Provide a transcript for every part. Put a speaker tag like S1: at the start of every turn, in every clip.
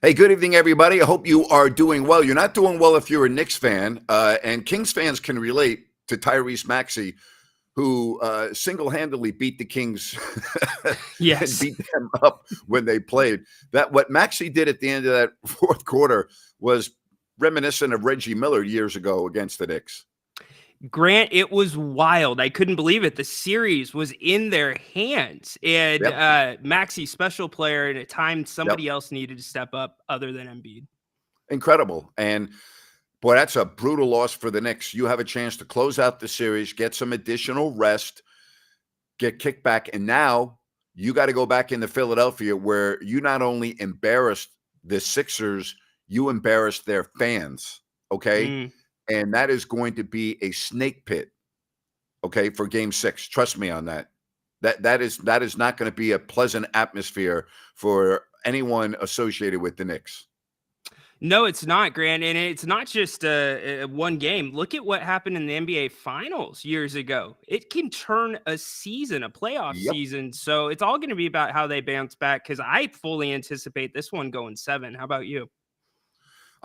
S1: Hey, good evening, everybody. I hope you are doing well. You're not doing well if you're a Knicks fan, and Kings fans can relate to Tyrese Maxey, who single-handedly beat the Kings and
S2: Yes.
S1: beat them up when they played. That what Maxey did at the end of that fourth quarter was reminiscent of Reggie Miller years ago against the Knicks.
S2: Grant, it was wild. I couldn't believe it. The series was in their hands. And
S1: Yep,
S2: Maxey, special player, at a time
S1: yep,
S2: somebody else needed to step up other than Embiid.
S1: incredible. And boy, that's a brutal loss for the Knicks. You have a chance to close out the series, get some additional rest, get kicked back, and now you got to go back into Philadelphia where you not only embarrassed the Sixers, you embarrassed their fans, okay?
S2: Mm.
S1: And that is going to be a snake pit, okay, for game 6. Trust me on that. That is not going to be a pleasant atmosphere for anyone associated with the Knicks.
S2: No, it's not, Grant. And it's not just one game. Look at what happened in the NBA Finals years ago. It can turn a season, a playoff
S1: Yep.
S2: season. So it's all going to be about how they bounce back because I fully anticipate this one going 7. How about you?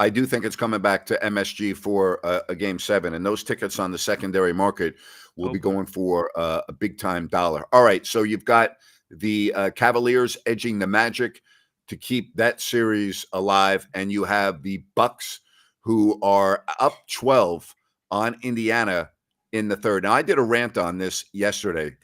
S1: I do think it's coming back to MSG for a game 7, and those tickets on the secondary market will
S2: Oh,
S1: be
S2: boy.
S1: going for a big time dollar. All right, so you've got the Cavaliers edging the Magic to keep that series alive, and you have the Bucks who are up 12 on Indiana in the third. Now, I did a rant on this yesterday.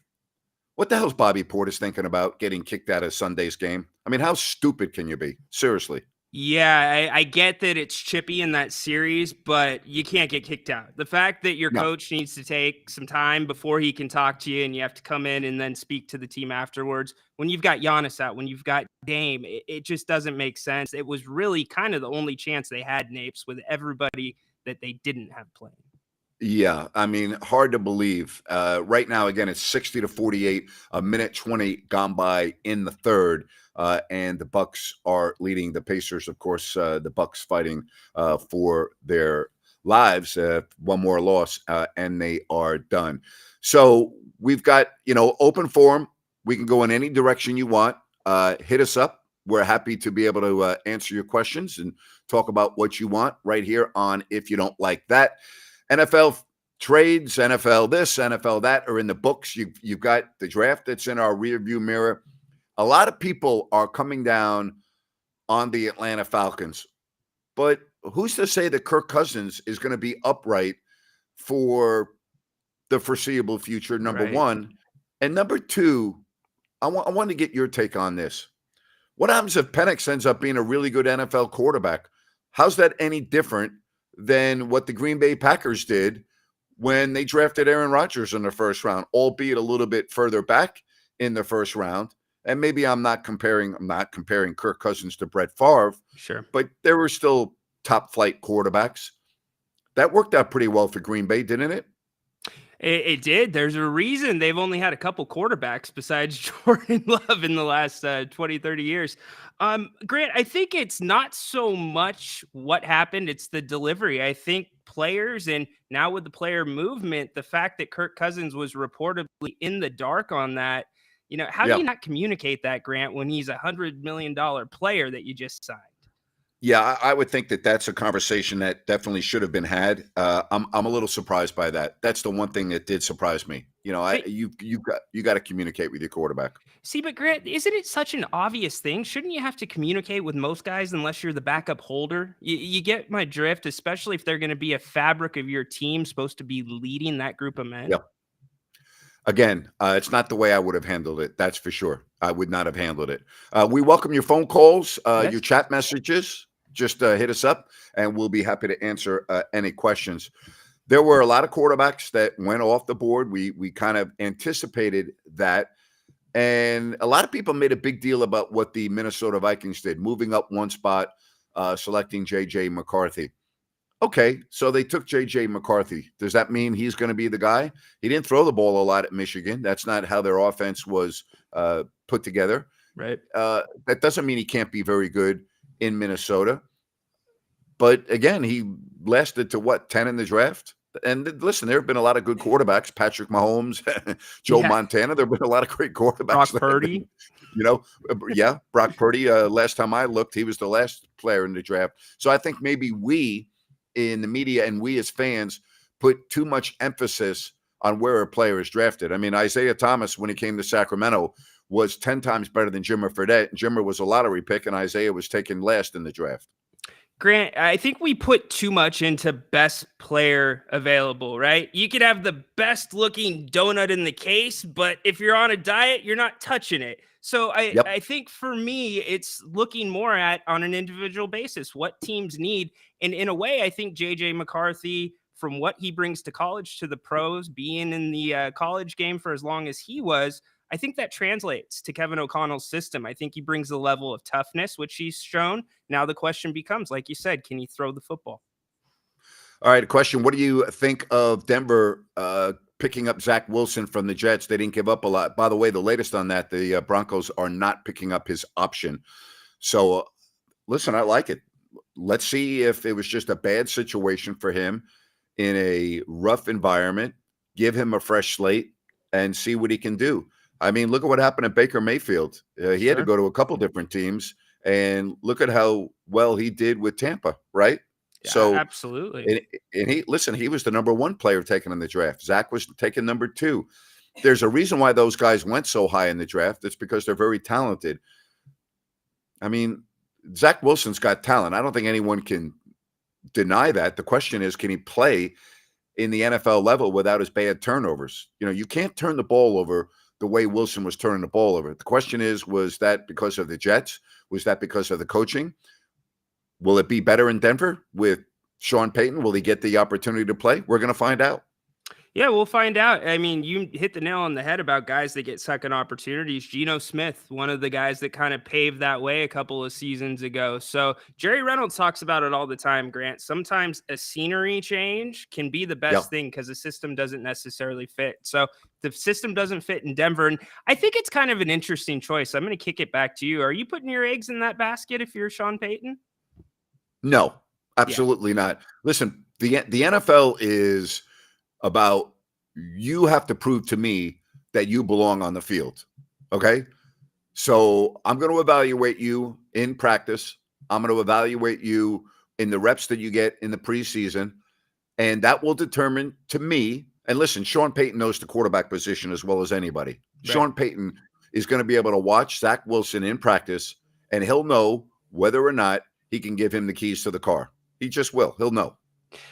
S1: What the hell's Bobby Portis thinking about getting kicked out of Sunday's game? I mean, how stupid can you be? Seriously.
S2: Yeah, I get that it's chippy in that series, but you can't get kicked out. The fact that your
S1: No.
S2: coach needs to take some time before he can talk to you and you have to come in and then speak to the team afterwards. When you've got Giannis out, when you've got Dame, it just doesn't make sense. It was really kind of the only chance they had, Napes, with everybody that they didn't have playing.
S1: Yeah, I mean, hard to believe. Right now, again, it's 60-48, a minute 20 gone by in the third, and the Bucks are leading the Pacers. Of course, the Bucks fighting for their lives. One more loss, and they are done. So we've got open forum. We can go in any direction you want. Hit us up. We're happy to be able to answer your questions and talk about what you want right here on If You Don't Like That. NFL trades, NFL this, NFL that are in the books. You've got the draft that's in our rearview mirror. A lot of people are coming down on the Atlanta Falcons, but who's to say that Kirk Cousins is going to be upright for the foreseeable future, number
S2: Right.
S1: one. And number two, I want to get your take on this. What happens if Penix ends up being a really good NFL quarterback? How's that any different than what the Green Bay Packers did when they drafted Aaron Rodgers in the first round, albeit a little bit further back in the first round? And maybe I'm not comparing Kirk Cousins to Brett Favre,
S2: Sure.
S1: but there were still top flight quarterbacks. That worked out pretty well for Green Bay, didn't it?
S2: It did. There's a reason they've only had a couple quarterbacks besides Jordan Love in the last 20, 30 years. Grant, I think it's not so much what happened, it's the delivery. I think players, and now with the player movement, the fact that Kirk Cousins was reportedly in the dark on that, how do
S1: Yeah.
S2: you not communicate that, Grant, when he's $100 million player that you just signed?
S1: Yeah, I would think that that's a conversation that definitely should have been had. I'm a little surprised by that. That's the one thing that did surprise me.
S2: But
S1: You got to communicate with your quarterback.
S2: see, but Grant, isn't it such an obvious thing? Shouldn't you have to communicate with most guys unless you're the backup holder? You get my drift, especially if they're going to be a fabric of your team, supposed to be leading that group of men.
S1: Yeah. Again, it's not the way I would have handled it. That's for sure. I would not have handled it. We welcome your phone calls,
S2: Yes.
S1: your chat messages. Just hit us up, and we'll be happy to answer any questions. There were a lot of quarterbacks that went off the board. We kind of anticipated that. And a lot of people made a big deal about what the Minnesota Vikings did, moving up one spot, selecting J.J. McCarthy. Okay, so they took J.J. McCarthy. Does that mean he's going to be the guy? He didn't throw the ball a lot at Michigan. That's not how their offense was put together.
S2: Right.
S1: That doesn't mean he can't be very good in Minnesota. But again, he lasted to 10 in the draft? And listen, there have been a lot of good quarterbacks, Patrick Mahomes, Joe
S2: Yeah.
S1: Montana. There have been a lot of great quarterbacks.
S2: Brock Purdy.
S1: Yeah, Brock Purdy. Last time I looked, he was the last player in the draft. So I think maybe we in the media and we as fans put too much emphasis on where a player is drafted. I mean, Isaiah Thomas, when he came to Sacramento, was 10 times better than Jimmer Fredette. Jimmer was a lottery pick, and Isaiah was taken last in the draft.
S2: Grant, I think we put too much into best player available, right? You could have the best looking donut in the case, but if you're on a diet, you're not touching it. So
S1: Yep.
S2: I think for me, it's looking more at on an individual basis what teams need. And in a way, I think JJ McCarthy, from what he brings to college to the pros, being in the college game for as long as he was, I think that translates to Kevin O'Connell's system. I think he brings a level of toughness, which he's shown. Now the question becomes, like you said, can he throw the football?
S1: All right, a question. What do you think of Denver picking up Zach Wilson from the Jets? They didn't give up a lot. By the way, the latest on that, the Broncos are not picking up his option. So, listen, I like it. Let's see if it was just a bad situation for him in a rough environment. Give him a fresh slate and see what he can do. I mean, look at what happened at Baker Mayfield. He had to go to a couple different teams, and look at how well he did with Tampa, right?
S2: Yeah,
S1: So,
S2: absolutely.
S1: and he listen, he was the number one player taken in the draft. Zach was taken number two. There's a reason why those guys went so high in the draft. It's because they're very talented. I mean, Zach Wilson's got talent. I don't think anyone can deny that. The question is, can he play in the NFL level without his bad turnovers? You can't turn the ball over the way Wilson was turning the ball over. The question is, was that because of the Jets? Was that because of the coaching? Will it be better in Denver with Sean Payton? Will he get the opportunity to play? We're going to find out.
S2: Yeah, we'll find out. I mean, you hit the nail on the head about guys that get second opportunities. Geno Smith, one of the guys that kind of paved that way a couple of seasons ago. So Jerry Reynolds talks about it all the time, Grant. Sometimes a scenery change can be the best thing because the system doesn't necessarily fit. So the system doesn't fit in Denver. And I think it's kind of an interesting choice. I'm going to kick it back to you. Are you putting your eggs in that basket if you're Sean Payton?
S1: No, absolutely not. Listen, the NFL is about you have to prove to me that you belong on the field. Okay. So I'm going to evaluate you in practice. I'm going to evaluate you in the reps that you get in the preseason. And that will determine to me. And listen, Sean Payton knows the quarterback position as well as anybody. Right. Sean Payton is going to be able to watch Zach Wilson in practice, and he'll know whether or not he can give him the keys to the car. He just will. He'll know.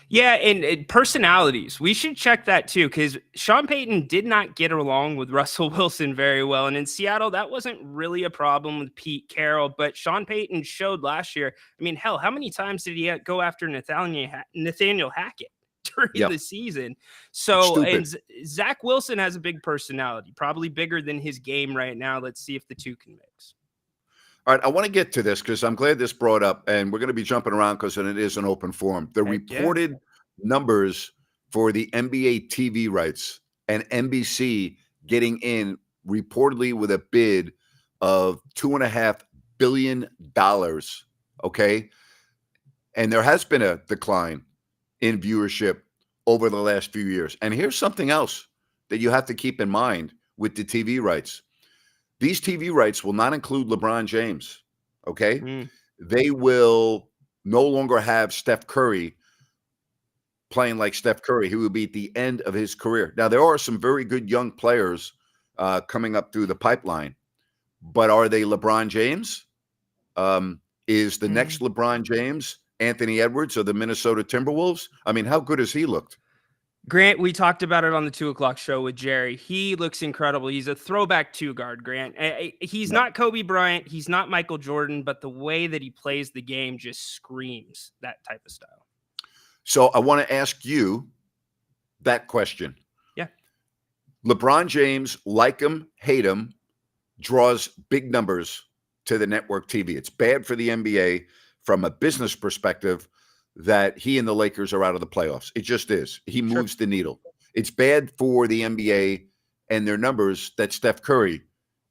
S2: Yeah, and personalities. We should check that too, because Sean Payton did not get along with Russell Wilson very well. And in Seattle, that wasn't really a problem with Pete Carroll. But Sean Payton showed last year. I mean, hell, how many times did he go after Nathaniel Hackett during the season? So, and Zach Wilson has a big personality, probably bigger than his game right now. Let's see if the two can mix.
S1: All right, I want to get to this because I'm glad this brought up, and we're going to be jumping around because it is an open forum. The reported numbers for the NBA TV rights and NBC getting in reportedly with a bid of $2.5 billion. Okay. And there has been a decline in viewership over the last few years. And here's something else that you have to keep in mind with the TV rights. These TV rights will not include LeBron James, okay? They will no longer have Steph Curry playing like Steph Curry. He will be at the end of his career. Now, there are some very good young players coming up through the pipeline, but are they LeBron James? Is the next LeBron James Anthony Edwards of the Minnesota Timberwolves? I mean, how good has he looked?
S2: Grant, we talked about it on the 2:00 show with Jerry. He looks incredible. He's a throwback two guard, Grant. He's not Kobe Bryant. He's not Michael Jordan, but the way that he plays the game just screams that type of style.
S1: So I want to ask you that question.
S2: Yeah.
S1: LeBron James, like him, hate him, draws big numbers to the network TV. It's bad for the NBA from a business perspective that he and the Lakers are out of the playoffs. It just is. He moves the needle. It's bad for the NBA and their numbers that Steph Curry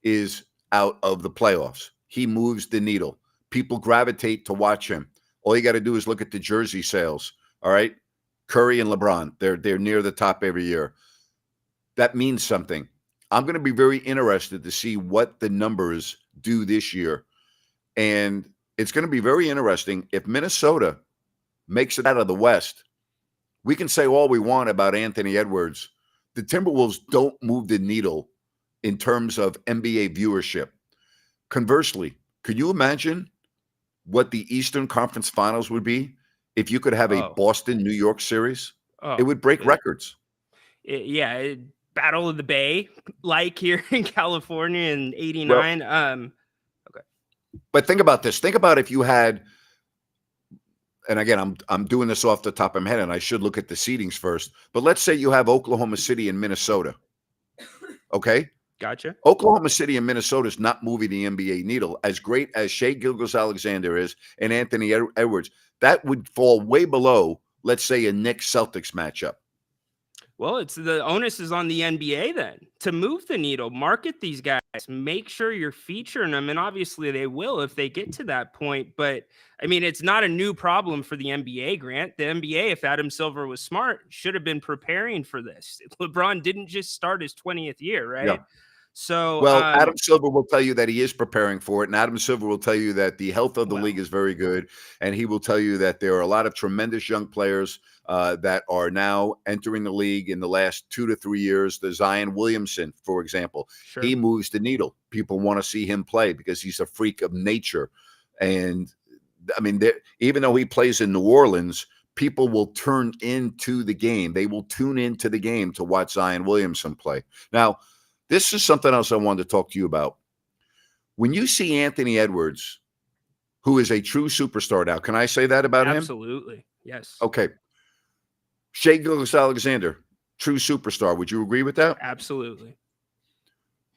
S1: is out of the playoffs. He moves the needle. People gravitate to watch him. All you got to do is look at the jersey sales. All right. Curry and LeBron, they're near the top every year. That means something. I'm going to be very interested to see what the numbers do this year. And it's going to be very interesting if Minnesota makes it out of the West. We can say all we want about Anthony Edwards. The Timberwolves don't move the needle in terms of NBA viewership. Conversely, could you imagine what the Eastern Conference Finals would be if you could have a
S2: Oh,
S1: Boston-New York series? It
S2: oh,
S1: would break records.
S2: yeah, Battle of the Bay, like here in California in
S1: Well,
S2: '89. Okay,
S1: but think about this. Think about if you had, and again, I'm doing this off the top of my head, and I should look at the seedings first. But let's say you have Oklahoma City and Minnesota. Okay,
S2: gotcha.
S1: Oklahoma City and Minnesota is not moving the NBA needle. As great as Shea Gilgeous-Alexander is and Anthony Edwards, that would fall way below, let's say, a Knicks Celtics matchup.
S2: Well, it's the onus is on the NBA then to move the needle, market these guys, make sure you're featuring them. And obviously they will if they get to that point. But I mean, it's not a new problem for the NBA, Grant. The NBA, if Adam Silver was smart, should have been preparing for this. LeBron didn't just start his 20th year, right?
S1: Yeah.
S2: So,
S1: Well, Adam Silver will tell you that he is preparing for it, and Adam Silver will tell you that the health of the
S2: Well.
S1: league is very good, and he will tell you that there are a lot of tremendous young players that are now entering the league in the last 2 to 3 years. The Zion Williamson, for example,
S2: sure.
S1: he moves the needle. People want to see him play because he's a freak of nature, and I mean, even though he plays in New Orleans, people will turn into the game. They will tune into the game to watch Zion Williamson play. Now, this is something else I wanted to talk to you about. When you see Anthony Edwards, who is a true superstar now, can I say that about him?
S2: Absolutely. Yes.
S1: Okay. Shea Gilgeous-Alexander, true superstar. Would you agree with that?
S2: Absolutely.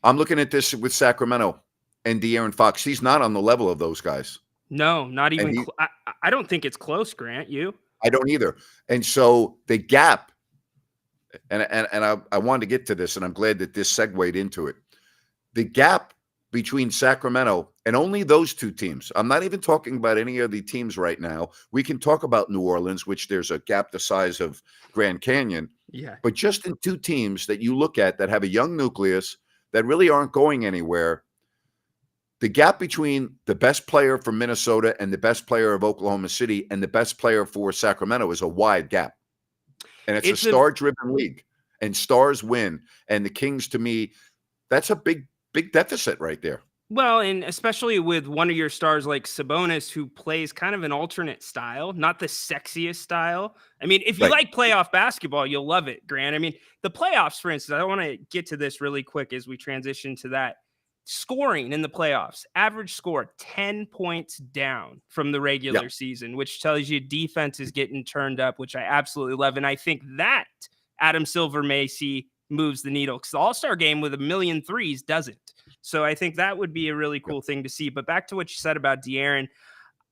S1: I'm looking at this with Sacramento and De'Aaron Fox. He's not on the level of those guys.
S2: No, not even. I don't think it's close, Grant. You?
S1: I don't either. And so the gap, and I wanted to get to this, and I'm glad that this segued into it. The gap between Sacramento and only those two teams. I'm not even talking about any of the teams right now. We can talk about New Orleans, which there's a gap the size of Grand Canyon.
S2: Yeah.
S1: But just in two teams that you look at that have a young nucleus that really aren't going anywhere, the gap between the best player from Minnesota and the best player of Oklahoma City and the best player for Sacramento is a wide gap. And it's a star-driven league, and stars win. And the Kings, to me, that's a big deficit right there.
S2: Well, and especially with one of your stars like Sabonis, who plays kind of an alternate style, not the sexiest style. I mean, if you like playoff basketball, you'll love it, Grant. I mean, the playoffs, for instance, I want to get to this really quick as we transition to that. Scoring in the playoffs, average score 10 points down from the regular season, which tells you defense is getting turned up, which I absolutely love. And I think that Adam Silver may see moves the needle, because the All-Star game with 1,000,000 threes doesn't. So I think that would be a really cool thing to see. But back to what you said about De'Aaron,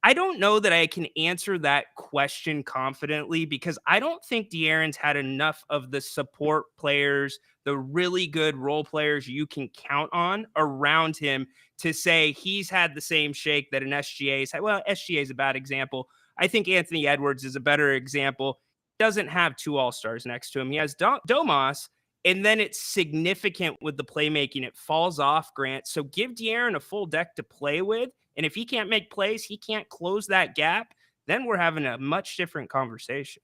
S2: I don't know that I can answer that question confidently, because I don't think De'Aaron's had enough of the support players, the really good role players you can count on around him to say he's had the same shake that an SGA's had. Well, SGA is a bad example. I think Anthony Edwards is a better example. Doesn't have two All-Stars next to him. He has Domas, and then it's significant with the playmaking. It falls off, Grant. So give De'Aaron a full deck to play with. And if he can't make plays, he can't close that gap, then we're having a much different conversation.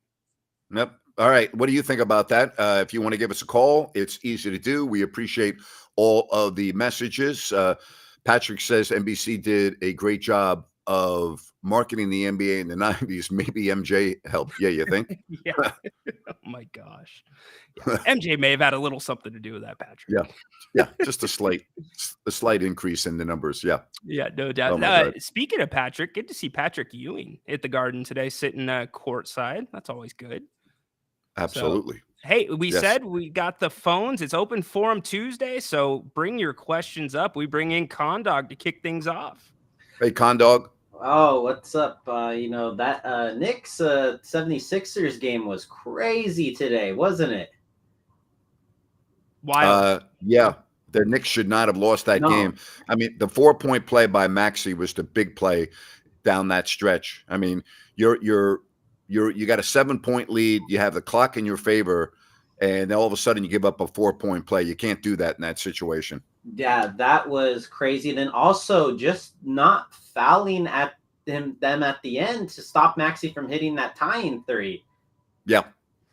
S1: Yep. All right. What do you think about that? If you want to give us a call, it's easy to do. We appreciate all of the messages. Patrick says NBC did a great job of marketing the NBA in the 90s. Maybe MJ helped. Yeah, you think?
S2: Yeah. Oh, my gosh. Yeah. MJ may have had a little something to do with that, Patrick.
S1: Yeah. Yeah. Just a slight increase in the numbers. Yeah.
S2: Yeah, no doubt. Speaking of Patrick, good to see Patrick Ewing at the Garden today, sitting courtside. That's always good.
S1: Absolutely.
S2: So, hey, we said we got the phones. It's open forum Tuesday, so bring your questions up. We bring in Condog to kick things off.
S1: Hey, Condog.
S3: Oh, what's up? That Knicks 76ers game was crazy today, wasn't it?
S2: Wild.
S1: Yeah. The Knicks should not have lost that game. I mean, the 4-point play by Maxey was the big play down that stretch. I mean, you're you got a 7-point lead. You have the clock in your favor, and then all of a sudden you give up a 4-point play. You can't do that in that situation.
S3: Yeah, that was crazy. And then also just not fouling at them at the end to stop Maxey from hitting that tying three.
S1: Yeah,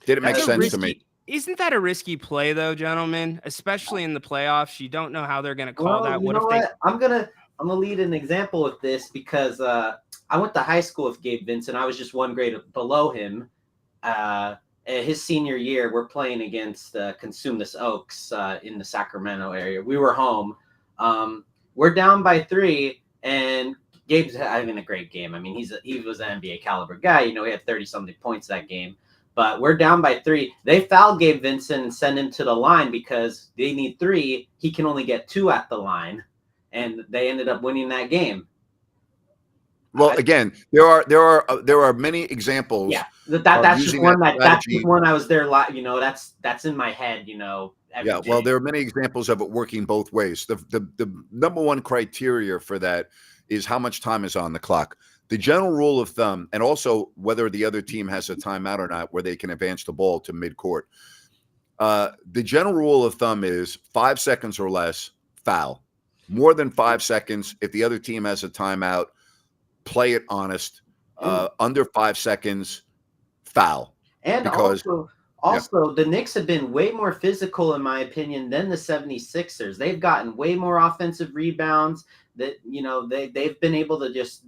S1: didn't make
S3: That's
S1: sense to me.
S2: Isn't that a risky play though, gentlemen? Especially in the playoffs, you don't know how they're going to call that.
S3: You know what? I'm gonna lead an example with this because I went to high school with Gabe Vincent. I was just one grade below him. His senior year, we're playing against Consumnes Oaks in the Sacramento area. We were home. We're down by 3, and Gabe's having a great game. I mean, he was an NBA caliber guy. You know, he had 30-something points that game. But we're down by 3. They foul Gabe Vincent and send him to the line because they need 3. He can only get 2 at the line, and they ended up winning that game.
S1: Well, again, there are many examples.
S3: Yeah, that's just one that's just one I was there. You know, that's in my head. You know.
S1: Yeah, well, there are many examples of it working both ways. The number one criteria for that is how much time is on the clock. The general rule of thumb, and also whether the other team has a timeout or not, where they can advance the ball to midcourt. The general rule of thumb is 5 seconds or less, foul. More than 5 seconds, if the other team has a timeout, play it honest. Under 5 seconds, foul.
S3: And because, also, the Knicks have been way more physical, in my opinion, than the 76ers. They've gotten way more offensive rebounds. That they've been able to just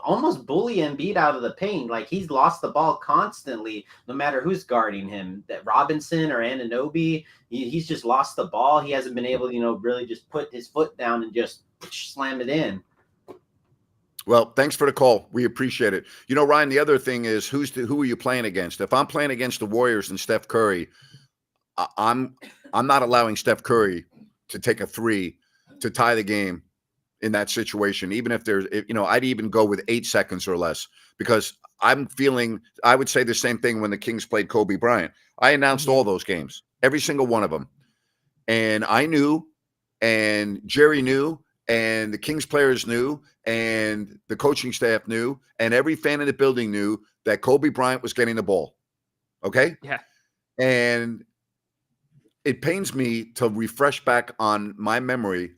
S3: almost bully Embiid out of the paint. Like, he's lost the ball constantly, no matter who's guarding him. That Robinson or Anunoby, he's just lost the ball. He hasn't been able to, really just put his foot down and just slam it in.
S1: Well, thanks for the call. We appreciate it. Ryan, the other thing is who are you playing against? If I'm playing against the Warriors and Steph Curry, I'm not allowing Steph Curry to take a 3 to tie the game in that situation, even if there's, I'd even go with 8 seconds or less, because I would say the same thing when the Kings played Kobe Bryant. I announced all those games, every single one of them. And I knew, and Jerry knew, and the Kings players knew, and the coaching staff knew, and every fan in the building knew that Kobe Bryant was getting the ball. Okay?
S2: Yeah.
S1: And it pains me to refresh back on my memory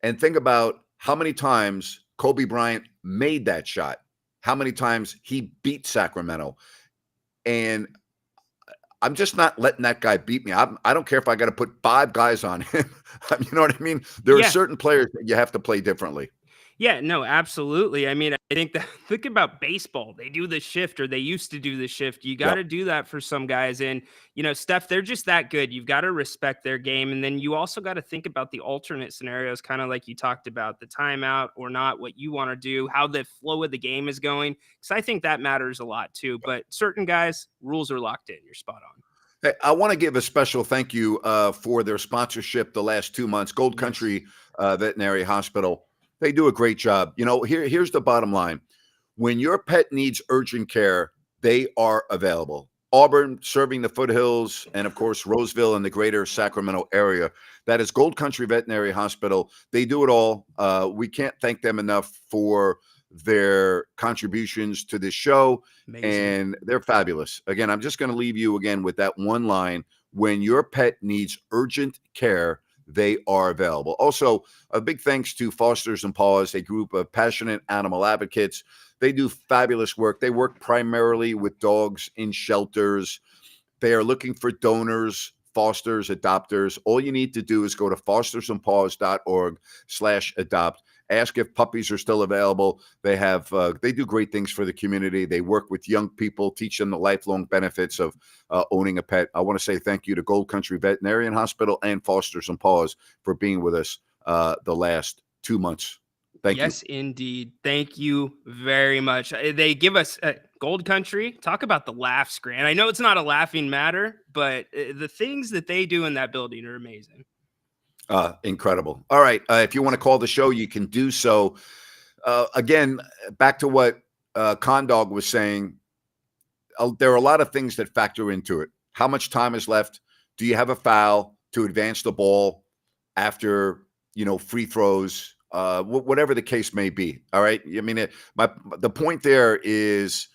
S1: and think about how many times Kobe Bryant made that shot, how many times he beat Sacramento. And I'm just not letting that guy beat me. I don't care if I got to put 5 guys on him. You know what I mean? There are certain players that you have to play differently.
S2: Yeah, no, absolutely. I mean, I think about baseball. They do the shift, or they used to do the shift. You got to do that for some guys. And, Steph, they're just that good. You've got to respect their game. And then you also got to think about the alternate scenarios, kind of like you talked about, the timeout or not, what you want to do, how the flow of the game is going. Because I think that matters a lot too. But certain guys, rules are locked in. You're spot on.
S1: Hey, I want to give a special thank you for their sponsorship the last 2 months, Gold Country Veterinary Hospital. They do a great job. Here's the bottom line. When your pet needs urgent care, they are available. Auburn, serving the foothills, and of course, Roseville and the greater Sacramento area. That is Gold Country Veterinary Hospital. They do it all. We can't thank them enough for their contributions to this show. Amazing. And they're fabulous. Again, I'm just going to leave you again with that one line. When your pet needs urgent care, they are available. Also, a big thanks to Fosters and Paws, a group of passionate animal advocates. They do fabulous work. They work primarily with dogs in shelters. They are looking for donors, fosters, adopters. All you need to do is go to fostersandpaws.org/adopt. Ask if puppies are still available. They do great things for the community. They work with young people, teach them the lifelong benefits of owning a pet. I want to say thank you to Gold Country Veterinarian Hospital and Fosters and Paws for being with us the last 2 months. Thank you.
S2: Yes, indeed. Thank you very much. They give us Gold Country. Talk about the laughs, Grant. I know it's not a laughing matter, but the things that they do in that building are amazing.
S1: Incredible. All right. If you want to call the show, you can do so. Again, back to what Condog was saying. There are a lot of things that factor into it. How much time is left? Do you have a foul to advance the ball after, free throws? Whatever the case may be. All right. I mean, the point there is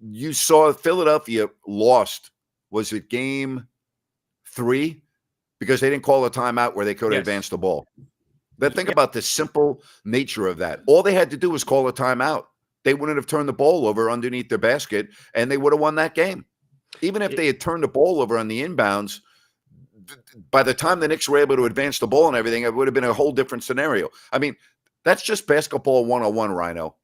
S1: you saw Philadelphia lost. Was it game 3? Because they didn't call a timeout where they could have
S2: Yes.
S1: advanced the ball. But think
S2: Yeah.
S1: about the simple nature of that. All they had to do was call a timeout. They wouldn't have turned the ball over underneath their basket, and they would have won that game. Even if they had turned the ball over on the inbounds, by the time the Knicks were able to advance the ball and everything, it would have been a whole different scenario. I mean, that's just basketball 101, Ryno.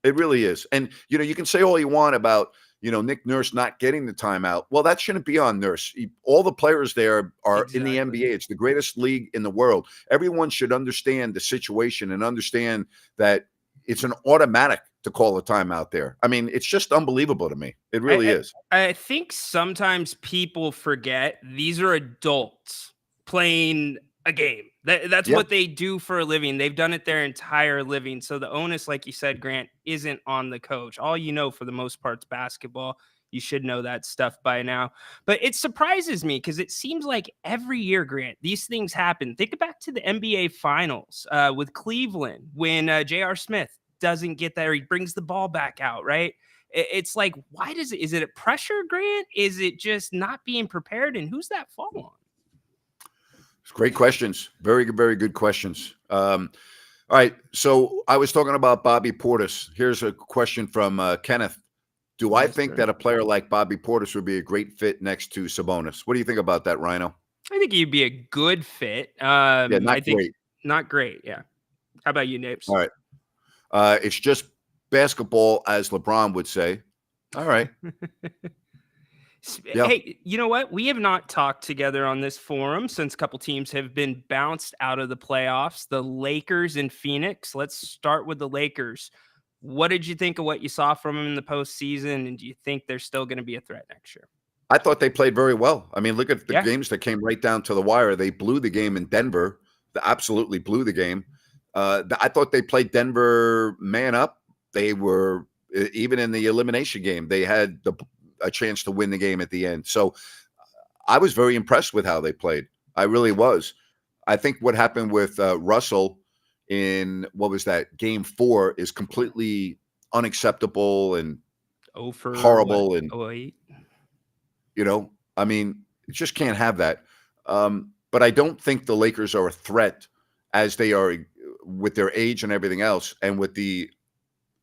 S1: It really is. And, you can say all you want about, Nick Nurse not getting the timeout. Well, that shouldn't be on Nurse. All the players there are in the NBA. It's the greatest league in the world. Everyone should understand the situation and understand that it's an automatic to call a timeout there. I mean, it's just unbelievable to me. It really is.
S2: I think sometimes people forget these are adults playing a game. That's what they do for a living. They've done it their entire living. So the onus, like you said, Grant, isn't on the coach. All for the most part, is basketball. You should know that stuff by now. But it surprises me because it seems like every year, Grant, these things happen. Think back to the NBA Finals with Cleveland when J.R. Smith doesn't get there. He brings the ball back out, right? It's like, why is it a pressure, Grant? Is it just not being prepared? And who's that fall on?
S1: Great questions. Very, very good questions. All right. So I was talking about Bobby Portis. Here's a question from Kenneth. Do I think that a player like Bobby Portis would be a great fit next to Sabonis? What do you think about that, Ryno?
S2: I think he'd be a good fit.
S1: Not great.
S2: Not great. Yeah. How about you, Napes?
S1: All right. It's just basketball, as LeBron would say. All right.
S2: Hey, you know what? We have not talked together on this forum since a couple teams have been bounced out of the playoffs. The Lakers and Phoenix. Let's start with the Lakers. What did you think of what you saw from them in the postseason? And do you think they're still going to be a threat next year?
S1: I thought they played very well. I mean, look at the games that came right down to the wire. They blew the game in Denver. They absolutely blew the game. I thought they played Denver man up. They were, even in the elimination game, they had a chance to win the game at the end. So I was very impressed with how they played. I really was. I think what happened with Russell in, what was that, game 4 is completely unacceptable and horrible. And
S2: 08.
S1: I mean, you just can't have that. But I don't think the Lakers are a threat as they are with their age and everything else, and with the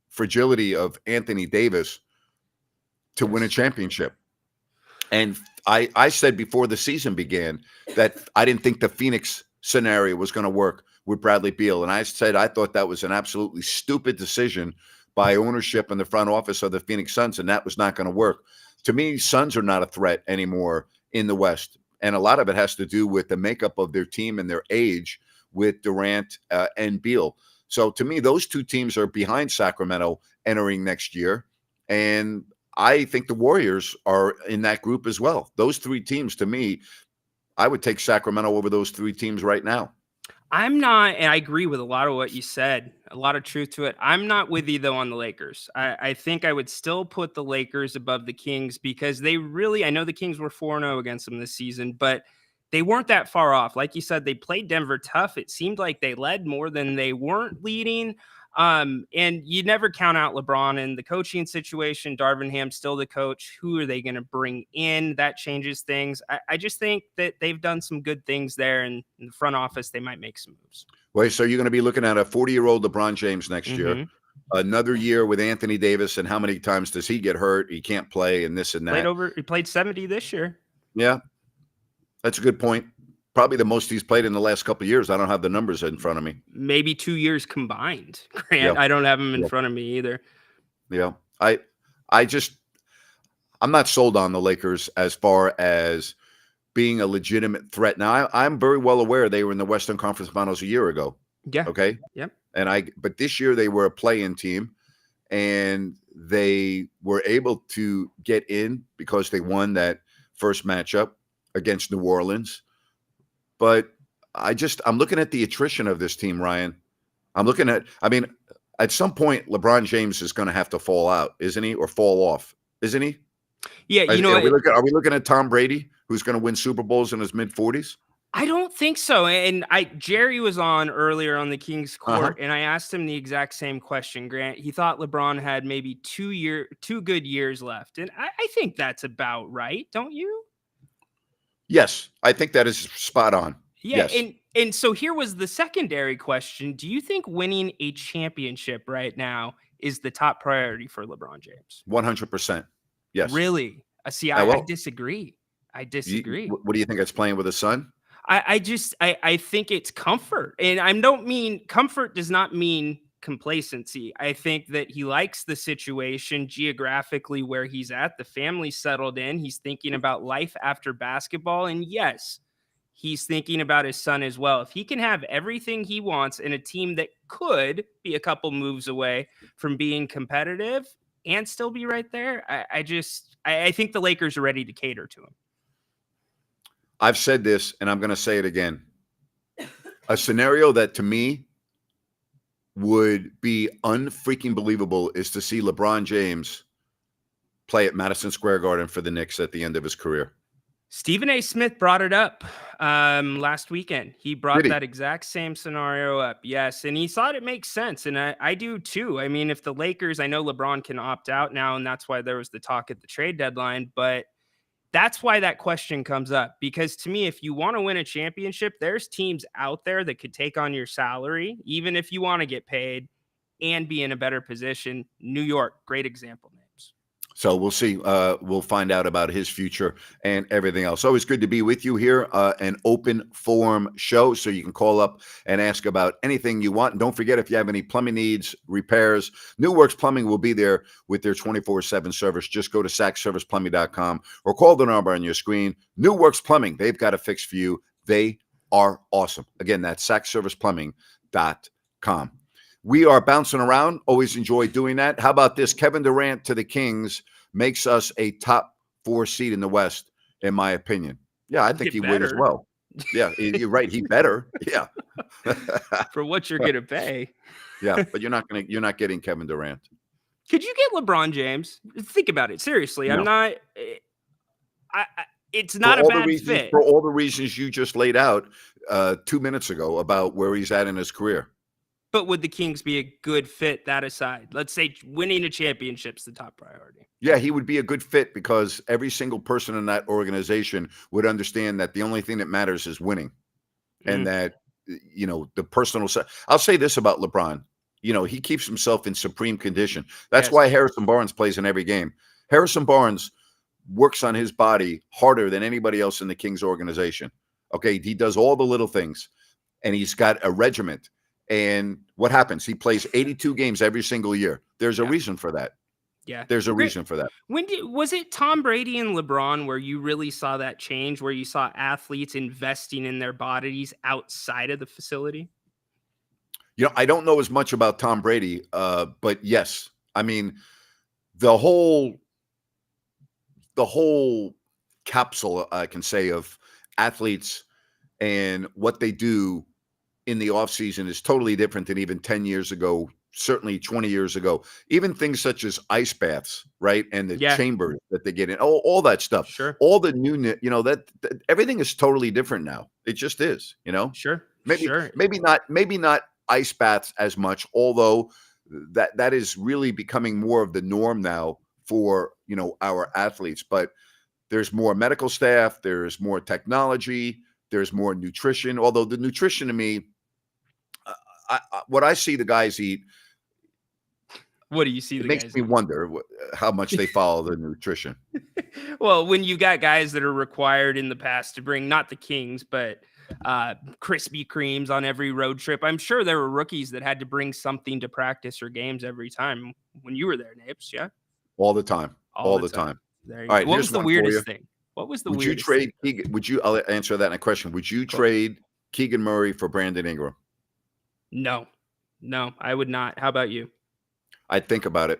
S1: fragility of Anthony Davis to win a championship. And I said before the season began that I didn't think the Phoenix scenario was going to work with Bradley Beal. And I said I thought that was an absolutely stupid decision by ownership and the front office of the Phoenix Suns, and that was not going to work. To me, Suns are not a threat anymore in the West. And a lot of it has to do with the makeup of their team and their age with Durant and Beal. So to me, those two teams are behind Sacramento entering next year. And I think the Warriors are in that group as well. Those 3 teams, to me, I would take Sacramento over those 3 teams right now.
S2: I'm not, and I agree with a lot of what you said, a lot of truth to it. I'm not with you, though, on the Lakers. I think I would still put the Lakers above the Kings because they really, I know the Kings were 4-0 against them this season, but they weren't that far off. Like you said, they played Denver tough. It seemed like they led more than they weren't leading. And you never count out LeBron in the coaching situation. Darvin Ham's still the coach. Who are they going to bring in? That changes things. I just think that they've done some good things there, and in the front office, they might make some moves.
S1: Well, so you're going to be looking at a 40-year-old LeBron James next year, another year with Anthony Davis, and how many times does he get hurt? He can't play, and this and that.
S2: He played 70 this year.
S1: Yeah, that's a good point. Probably the most he's played in the last couple of years. I don't have the numbers in front of me.
S2: Maybe 2 years combined, Grant. I don't have them in front of me either.
S1: Yeah. I'm not sold on the Lakers as far as being a legitimate threat. Now, I'm very well aware they were in the Western Conference Finals a year ago.
S2: Yeah.
S1: Okay.
S2: Yep.
S1: But this year they were a play-in team, and they were able to get in because they won that first matchup against New Orleans. But I'm looking at the attrition of this team, Ryan. At some point, LeBron James is going to have to fall out, isn't he? Or fall off, isn't he?
S2: Yeah.
S1: Are we looking at Tom Brady, who's going to win Super Bowls in his mid-40s?
S2: I don't think so. And Jerry was on earlier on the Kings court, and I asked him the exact same question, Grant. He thought LeBron had maybe 2 good years left. And I think that's about right, don't you?
S1: Yes, I think that is spot on.
S2: Yeah,
S1: Yes,
S2: and so here was the secondary question. Do you think winning a championship right now is the top priority for LeBron James?
S1: 100%. Yes.
S2: Really? See, I
S1: Well,
S2: disagree. I disagree.
S1: what do you think? It's playing with his son?
S2: I think it's comfort. And I don't mean comfort does not mean complacency. I think that he likes the situation geographically where he's at. The family's settled in. He's thinking about life after basketball. And yes, he's thinking about his son as well. If he can have everything he wants in a team that could be a couple moves away from being competitive and still be right there, I think the Lakers are ready to cater to him.
S1: I've said this, and I'm going to say it again. A scenario that to me would be unfreaking believable is to see LeBron James play at Madison Square Garden for the Knicks at the end of his career.
S2: Stephen A. Smith brought it up last weekend. He brought that exact same scenario up. Yes. And he thought it makes sense. And I do too. I mean, if the Lakers, I know LeBron can opt out now, and that's why there was the talk at the trade deadline, but that's why that question comes up. Because to me, if you want to win a championship, there's teams out there that could take on your salary, even if you want to get paid and be in a better position. New York, great example names.
S1: So we'll see. We'll find out about his future and everything else. Always good to be with you here. An open forum show, so you can call up and ask about anything you want. And don't forget, if you have any plumbing needs, repairs, New Works Plumbing will be there with their 24/7 service. Just go to sackserviceplumbing.com or call the number on your screen. New Works Plumbing, they've got a fix for you. They are awesome. Again, that's sackserviceplumbing.com. We are bouncing around. Always enjoy doing that. How about this? Kevin Durant to the Kings makes us a top 4 seed in the West, in my opinion. Yeah, I think he would as well. Yeah, you're right. He better. Yeah.
S2: For what you're going to pay.
S1: Yeah, but you're not getting Kevin Durant.
S2: Could you get LeBron James? Think about it. Seriously. No. I'm not. It's not a bad fit.
S1: For all the reasons you just laid out 2 minutes ago about where he's at in his career.
S2: But would the Kings be a good fit, that aside? Let's say winning a championship's the top priority.
S1: Yeah, he would be a good fit because every single person in that organization would understand that the only thing that matters is winning. And that, the personal side. I'll say this about LeBron. He keeps himself in supreme condition. That's why Harrison Barnes plays in every game. Harrison Barnes works on his body harder than anybody else in the Kings organization. Okay, he does all the little things, and he's got a regiment. And what happens? He plays 82 games every single year. There's a reason for that.
S2: Yeah.
S1: There's a reason for that.
S2: Was it Tom Brady and LeBron where you really saw that change, where you saw athletes investing in their bodies outside of the facility?
S1: I don't know as much about Tom Brady, but yes. I mean, the whole capsule, I can say, of athletes and what they do in the offseason is totally different than even 10 years ago, certainly 20 years ago. Even things such as ice baths, right? And the chambers that they get in, all that stuff.
S2: Sure.
S1: All the new, that everything is totally different now. It just is,
S2: Sure.
S1: Maybe not ice baths as much, although that is really becoming more of the norm now for, our athletes. But there's more medical staff, there's more technology, there's more nutrition. Although the nutrition to me, what I see the guys eat.
S2: What do you see?
S1: It makes me wonder how much they follow the nutrition.
S2: Well, when you got guys that are required in the past to bring not the Kings, but Krispy Kremes on every road trip, I'm sure there were rookies that had to bring something to practice or games every time when you were there, Napes. Yeah,
S1: all the time, all the time.
S2: There you go. What was the weirdest thing? What was the weirdest thing?
S1: I'll answer that in a question. Would you trade Keegan Murray for Brandon Ingram?
S2: No, I would not. How about you?
S1: I'd think about it.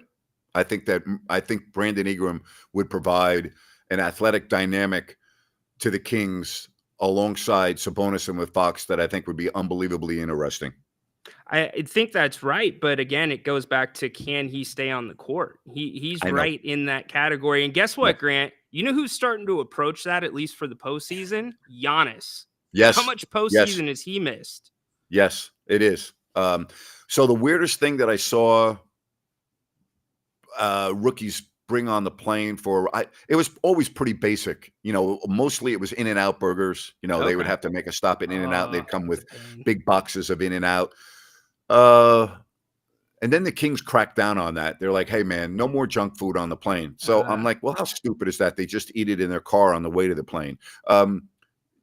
S1: I think Brandon Ingram would provide an athletic dynamic to the Kings alongside Sabonis and with Fox that I think would be unbelievably interesting.
S2: I think that's right. But again, it goes back to, can he stay on the court? He's right in that category. And guess what, Grant? You know who's starting to approach that, at least for the postseason? Giannis.
S1: Yes.
S2: How much
S1: Yes.
S2: postseason has he missed?
S1: Yes, it is. So the weirdest thing that I saw rookies bring on the plane for, it was always pretty basic. Mostly it was In-N-Out burgers. They would
S2: Okay.
S1: have to make a stop at In-N-Out, and they'd come
S2: That's
S1: with
S2: a pain.
S1: big boxes of In-N-Out. And then the Kings cracked down on that. They're like, hey, man, no more junk food on the plane. So I'm like, well, how stupid is that? They just eat it in their car on the way to the plane.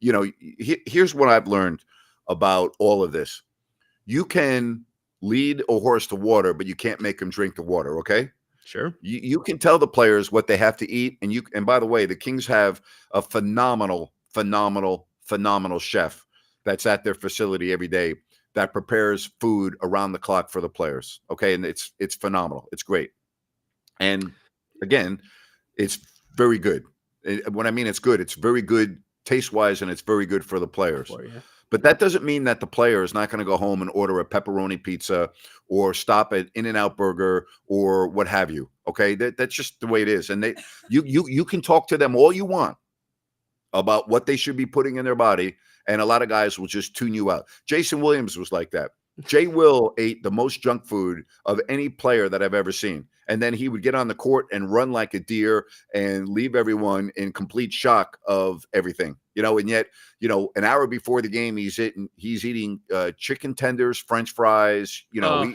S1: Here's what I've learned about all of this. You can lead a horse to water, but you can't make him drink the water, okay?
S2: Sure.
S1: You can tell the players what they have to eat. And by the way, the Kings have a phenomenal chef that's at their facility every day that prepares food around the clock for the players. Okay. And it's phenomenal. It's great. And again, it's very good. When I mean it's good, it's very good taste-wise, and it's very good for the players.
S2: For you.
S1: But that doesn't mean that the player is not going to go home and order a pepperoni pizza or stop at In-N-Out Burger or what have you. Okay, that's just the way it is. And you can talk to them all you want about what they should be putting in their body, and a lot of guys will just tune you out. Jason Williams was like that. Jay Will ate the most junk food of any player that I've ever seen. And then he would get on the court and run like a deer and leave everyone in complete shock of everything. And yet, an hour before the game, he's eating chicken tenders, French fries. No,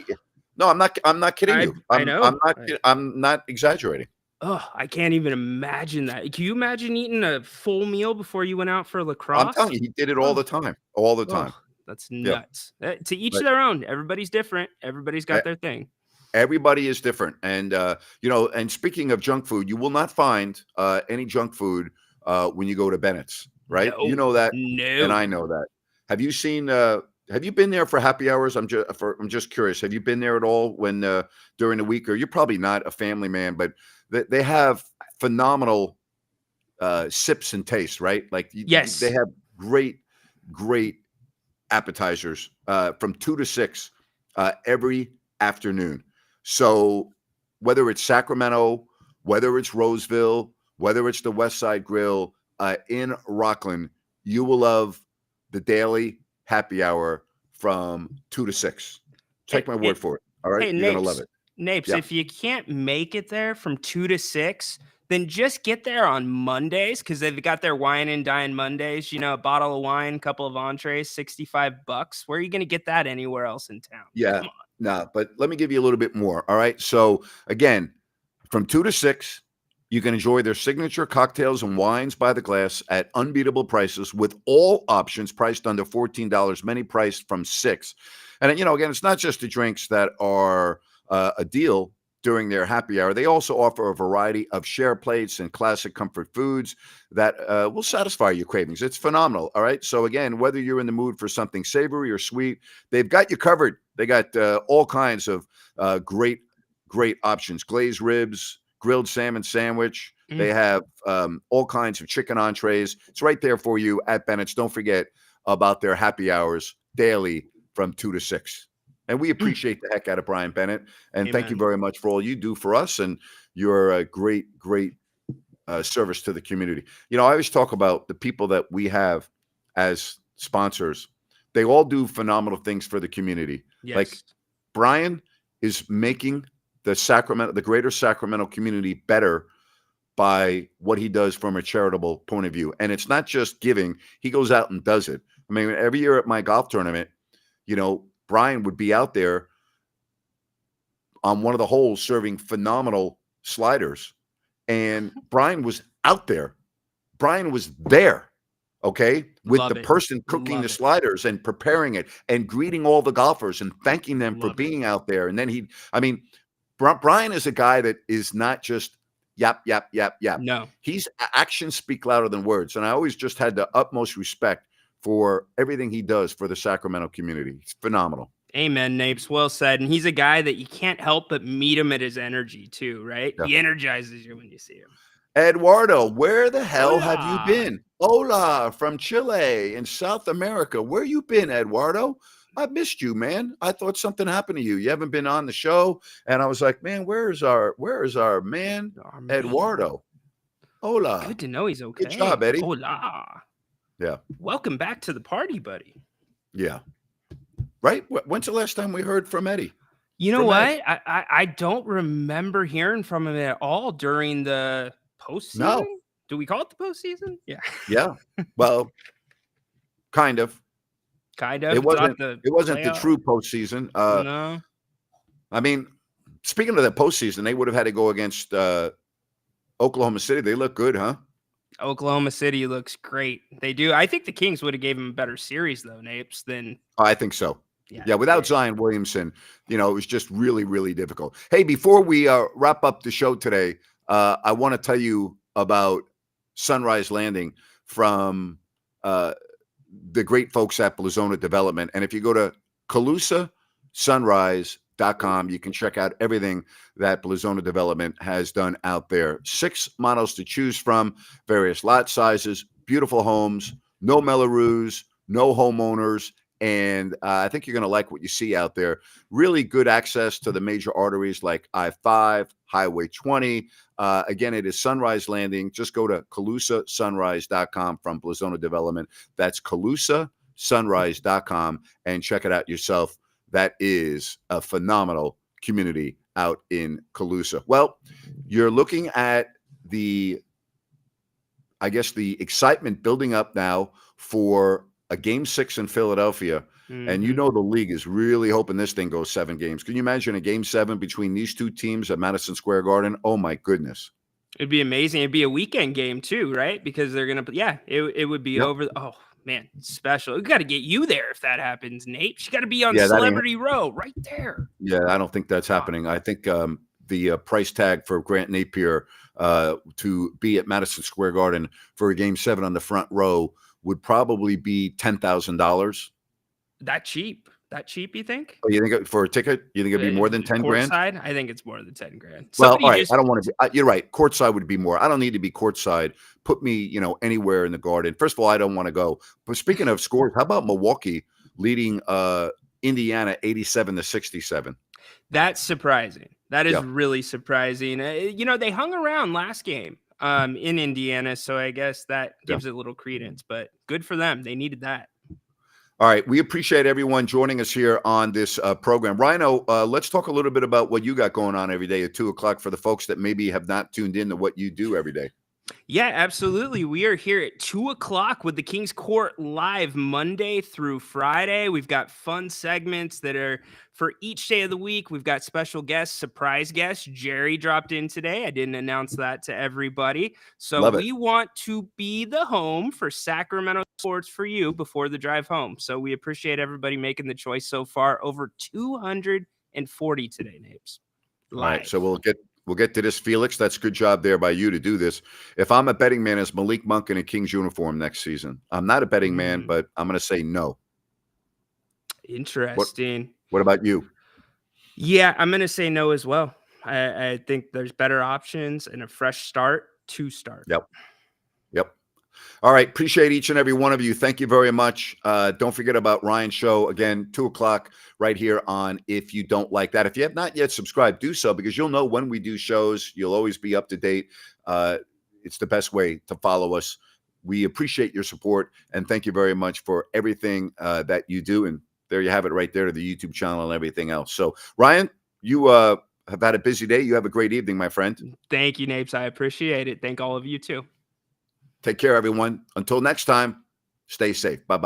S1: I'm not kidding you.
S2: I know.
S1: I'm not exaggerating.
S2: Oh, I can't even imagine that. Can you imagine eating a full meal before you went out for lacrosse?
S1: I'm telling you, he did it all the time. All the time.
S2: That's nuts. To each their own. Everybody's different. Everybody's got their thing.
S1: Everybody is different. And, and speaking of junk food, you will not find any junk food when you go to Bennett's, right?
S2: No,
S1: you know that.
S2: No.
S1: And I know that. Have you been there for happy hours? I'm just curious. Have you been there at all when during the week? Or you're probably not a family man, but they have phenomenal sips and tastes, right? Like
S2: yes,
S1: they have great appetizers from 2 to 6 every afternoon. So whether it's Sacramento, whether it's Roseville, whether it's the West Side Grill in Rockland, you will love the daily happy hour from 2 to 6. Take my word for it. All right, you're gonna love it.
S2: Napes, if you can't make it there from 2 to 6, then just get there on Mondays, because they've got their wine and dine Mondays. A bottle of wine, couple of entrees, $65. Where are you going to get that anywhere else in town?
S1: Yeah, no, but let me give you a little bit more. All right. So again, from 2 to 6, you can enjoy their signature cocktails and wines by the glass at unbeatable prices, with all options priced under $14, many priced from $6. And again, it's not just the drinks that are a deal during their happy hour. They also offer a variety of share plates and classic comfort foods that will satisfy your cravings. It's phenomenal. All right. So again, whether you're in the mood for something savory or sweet, they've got you covered. They got all kinds of great options: glazed ribs, grilled salmon sandwich. They have all kinds of chicken entrees. It's right there for you at Bennett's. Don't forget about their happy hours daily from 2 to 6. And we appreciate the heck out of Brian Bennett. And thank you very much for all you do for us. And you're a great service to the community. I always talk about the people that we have as sponsors. They all do phenomenal things for the community.
S2: Yes.
S1: Like Brian is making the greater Sacramento community better by what he does from a charitable point of view. And it's not just giving. He goes out and does it. I mean, every year at my golf tournament, Brian would be out there on one of the holes serving phenomenal sliders. And Brian was out there. Brian was there, okay, with the person cooking the sliders and preparing it and greeting all the golfers and thanking them for being out there. And then Brian is a guy that is not just yap.
S2: No.
S1: His actions speak louder than words. And I always just had the utmost respect for everything he does for the Sacramento community. It's phenomenal.
S2: Amen, Napes. Well said. And he's a guy that you can't help but meet him at his energy too, right? Yeah. He energizes you when you see him.
S1: Eduardo, where the hell have you been? Hola from Chile in South America. Where you been, Eduardo? I missed you, man. I thought something happened to you. You haven't been on the show. And I was like, man, where is our man, Eduardo? Hola.
S2: Good to know he's okay.
S1: Good job, Eddie.
S2: Hola.
S1: Yeah.
S2: Welcome back to the party, buddy.
S1: Yeah. Right. When's the last time we heard from Eddie?
S2: You know
S1: From
S2: what?
S1: Ed?
S2: I don't remember hearing from him at all during the postseason.
S1: No.
S2: Do we call it the postseason? Yeah.
S1: Yeah. Well, kind of.
S2: Kind of.
S1: It
S2: It's not
S1: wasn't.
S2: the
S1: It wasn't the
S2: playoff.
S1: true postseason.
S2: No.
S1: I mean, speaking of the postseason, they would have had to go against Oklahoma City. They look good, huh?
S2: Oklahoma City looks great. They do. I think the Kings would have gave him a better series though, Napes, than
S1: I think so.
S2: yeah.
S1: Yeah, without Zion Williamson, it was just really, really difficult. Hey, before we wrap up the show today, I want to tell you about Sunrise Landing from the great folks at Blazona Development. And if you go to CalusaSunrise.com, you can check out everything that Blazona Development has done out there. 6 models to choose from, various lot sizes, beautiful homes, no Mellorews, no homeowners. And I think you're going to like what you see out there. Really good access to the major arteries like I-5, Highway 20. Again, it is Sunrise Landing. Just go to CalusaSunrise.com from Blazona Development. That's CalusaSunrise.com and check it out yourself. That is a phenomenal community out in Calusa. Well, you're looking at the excitement building up now for a Game 6 in Philadelphia. And the league is really hoping this thing goes 7 games. Can you imagine a Game 7 between these two teams at Madison Square Garden? Oh, my goodness.
S2: It'd be amazing. It'd be a weekend game too, right? Because they're going to, it would be over. Oh, man, special. We got to get you there if that happens, Nate. You got to be on Celebrity Row right there.
S1: Yeah, I don't think that's happening. I think the price tag for Grant Napear to be at Madison Square Garden for a Game 7 on the front row would probably be $10,000.
S2: That cheap, you think?
S1: Oh, you think for a ticket, you think it'd be more than 10 grand?
S2: Courtside, I think it's more than 10 grand.
S1: Well, all right. I don't want to be, you're right. Courtside would be more. I don't need to be courtside. Put me, anywhere in the Garden. First of all, I don't want to go. But speaking of scores, how about Milwaukee leading Indiana 87-67?
S2: That's surprising. That is really surprising. They hung around last game in Indiana, so I guess that gives it a little credence, but good for them. They needed that.
S1: All right. We appreciate everyone joining us here on this program. Ryno, let's talk a little bit about what you got going on every day at 2:00 for the folks that maybe have not tuned in to what you do every day.
S2: Yeah, absolutely. We are here at 2:00 with the Kings Court live Monday through Friday. We've got fun segments that are for each day of the week. We've got special guests, surprise guests. Jerry dropped in today. I didn't announce that to everybody. So we want to be the home for Sacramento sports for you before the drive home. So we appreciate everybody making the choice so far. Over 240 today, Napes.
S1: Live. All right. So we'll get to this, Felix. That's a good job there by you to do this. If I'm a betting man, is Malik Monk in a Kings uniform next season? I'm not a betting man, but I'm going to say no.
S2: Interesting.
S1: What about you?
S2: Yeah, I'm going to say no as well. I think there's better options and a fresh start to start.
S1: Yep. All right. Appreciate each and every one of you. Thank you very much. Don't forget about Ryan's show. Again, 2:00 right here on If You Don't Like That. If you have not yet subscribed, do so because you'll know when we do shows. You'll always be up to date. It's the best way to follow us. We appreciate your support and thank you very much for everything that you do. And there you have it right there to the YouTube channel and everything else. So, Ryan, you have had a busy day. You have a great evening, my friend.
S2: Thank you, Napes. I appreciate it. Thank all of you too.
S1: Take care, everyone. Until next time, stay safe. Bye-bye.